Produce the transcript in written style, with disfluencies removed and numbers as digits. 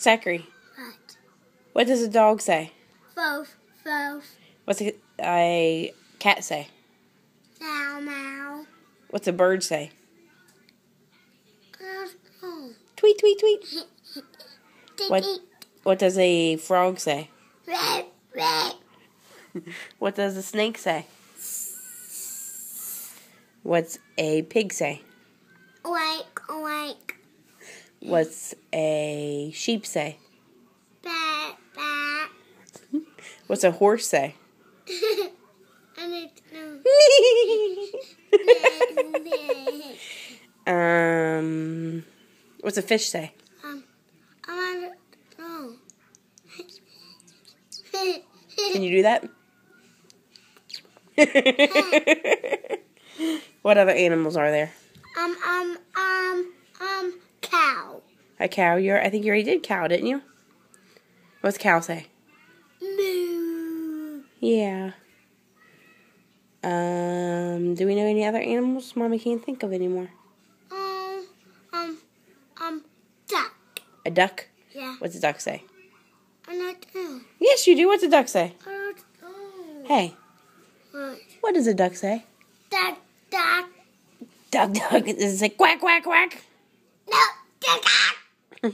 Zachary, What? what does a dog say? Woof, woof. What's a cat say? Meow, meow. What's a bird say? Oh. Tweet, tweet, tweet. What? What does a frog say? Red, red. What does a snake say? What's a pig say? Oink, oink. What's a sheep say? Bat, bat. What's a horse say? I need to know. What's a fish say? I want to know. Can you do that? What other animals are there? Cow. A cow. I think you already did cow, didn't you? What's cow say? Moo. Yeah. Do we know any other animals? Mommy can't think of any more. Duck. A duck? Yeah. What's a duck say? I don't know. Yes, you do. What's a duck say? I don't know. Hey, What? what does a duck say? Duck, duck. Duck, duck. Does it say quack, quack, quack? No, duck, duck.